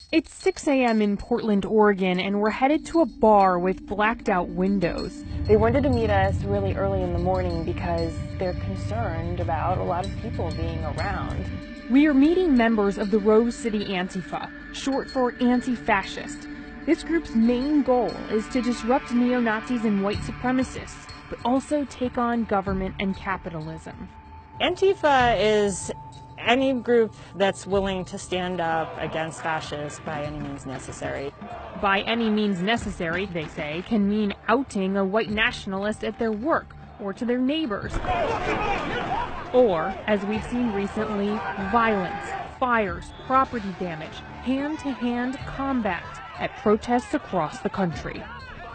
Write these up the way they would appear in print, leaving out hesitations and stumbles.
It's 6 a.m. in Portland, Oregon, and we're headed to a bar with blacked out windows. They wanted to meet us really early in the morning because they're concerned about a lot of people being around. We are meeting members of the Rose City Antifa, short for anti-fascist. This group's main goal is to disrupt neo-Nazis and white supremacists, but also take on government and capitalism. Antifa is any group that's willing to stand up against fascists by any means necessary. By any means necessary, they say, can mean outing a white nationalist at their work or to their neighbors. Or, as we've seen recently, violence, fires, property damage, hand-to-hand combat at protests across the country.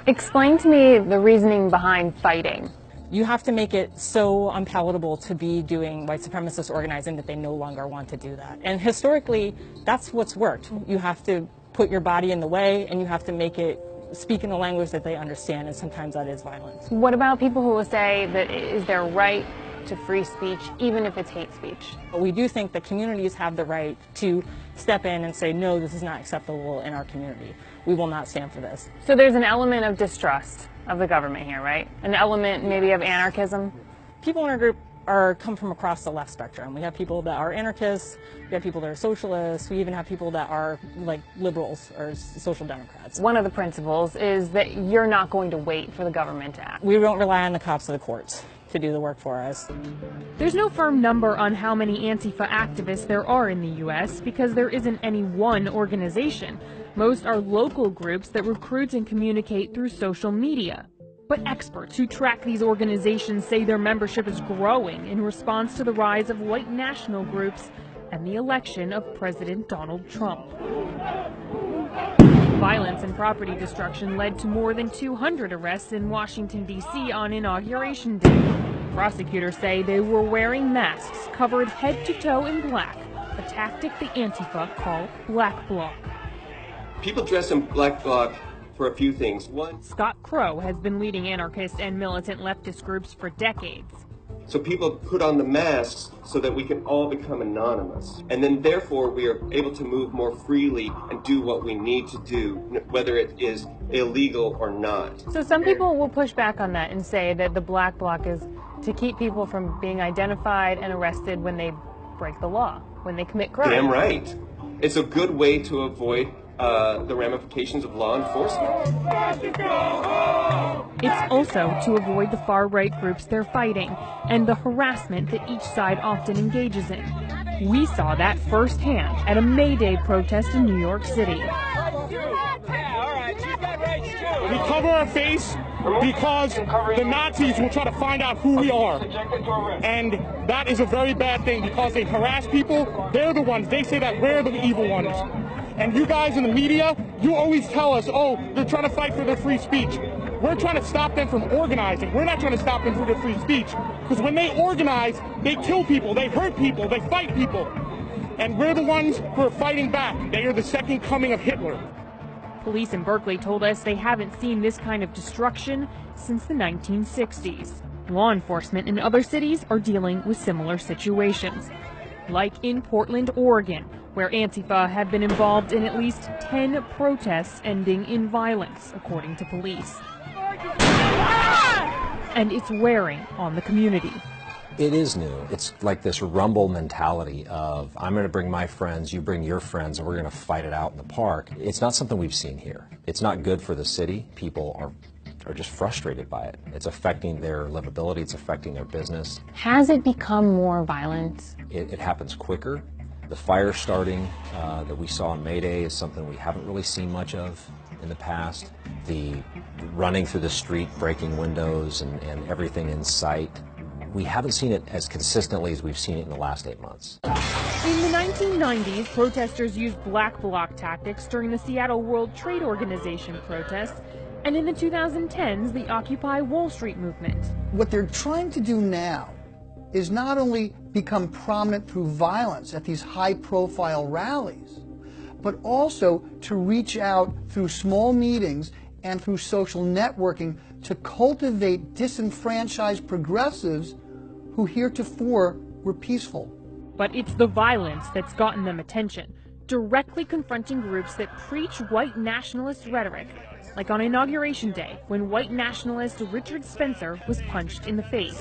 Explain to me the reasoning behind fighting. You have to make it so unpalatable to be doing white supremacist organizing that they no longer want to do that. And historically, that's what's worked. You have to put your body in the way, and you have to make it speak in a language that they understand, and sometimes that is violence. What about people who will say that it is their right to free speech, even if it's hate speech? We do think that communities have the right to step in and say, no, this is not acceptable in our community. We will not stand for this. So there's an element of distrust of the government here, right? An element maybe of anarchism? People in our group come from across the left spectrum. We have people that are anarchists, we have people that are socialists, we even have people that are like liberals or social democrats. One of the principles is that you're not going to wait for the government to act. We don't rely on the cops or the courts to do the work for us. There's no firm number on how many Antifa activists there are in the U.S. because there isn't any one organization. Most are local groups that recruit and communicate through social media. But experts who track these organizations say their membership is growing in response to the rise of white national groups and the election of President Donald Trump. Violence and property destruction led to more than 200 arrests in Washington, D.C. on Inauguration Day. Prosecutors say they were wearing masks covered head to toe in black, a tactic the Antifa call black bloc. People dress in black bloc for a few things. One, Scott Crow has been leading anarchist and militant leftist groups for decades. so people put on the masks so that we can all become anonymous. And then therefore we are able to move more freely and do what we need to do, whether it is illegal or not. So some people will push back on that and say that the black bloc is to keep people from being identified and arrested when they break the law, when they commit crimes. Damn right. It's a good way to avoid the ramifications of law enforcement. It's also to avoid the far-right groups they're fighting and the harassment that each side often engages in. We saw that firsthand at a May Day protest in New York City. We cover our face because the Nazis will try to find out who we are. And that is a very bad thing because they harass people. They're the ones, they say that we're the evil ones. And you guys in the media, you always tell us, oh, they're trying to fight for their free speech. We're trying to stop them from organizing. We're not trying to stop them from their free speech. Because when they organize, they kill people, they hurt people, they fight people. And we're the ones who are fighting back. They are the second coming of Hitler. Police in Berkeley told us they haven't seen this kind of destruction since the 1960s. Law enforcement in other cities are dealing with similar situations, like in Portland, Oregon, where Antifa have been involved in at least 10 protests ending in violence, according to police. And it's wearing on the community. It is new. It's like this rumble mentality of, I'm going to bring my friends, you bring your friends, and we're going to fight it out in the park. It's not something we've seen here. It's not good for the city. People are just frustrated by it. It's affecting their livability. It's affecting their business. Has it become more violent? It happens quicker. The fire starting that we saw on May Day is something we haven't really seen much of in the past. The running through the street, breaking windows and everything in sight. We haven't seen it as consistently as we've seen it in the last 8 months. In the 1990s, protesters used black bloc tactics during the Seattle World Trade Organization protests, and in the 2010s, the Occupy Wall Street movement. What they're trying to do now is not only become prominent through violence at these high-profile rallies, but also to reach out through small meetings and through social networking to cultivate disenfranchised progressives who heretofore were peaceful. But it's the violence that's gotten them attention. directly confronting groups that preach white nationalist rhetoric, like on Inauguration Day, when white nationalist Richard Spencer was punched in the face.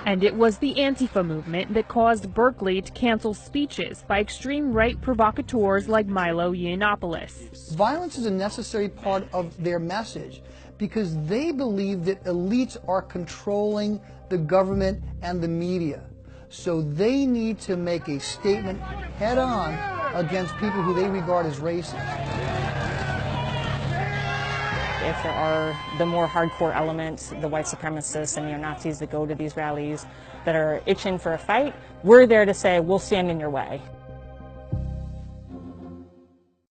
And it was the Antifa movement that caused Berkeley to cancel speeches by extreme right provocateurs like Milo Yiannopoulos. Violence is a necessary part of their message because they believe that elites are controlling the government and the media. So they need to make a statement head-on against people who they regard as racist. If there are the more hardcore elements, the white supremacists and neo-Nazis that go to these rallies that are itching for a fight, we're there to say, we'll stand in your way.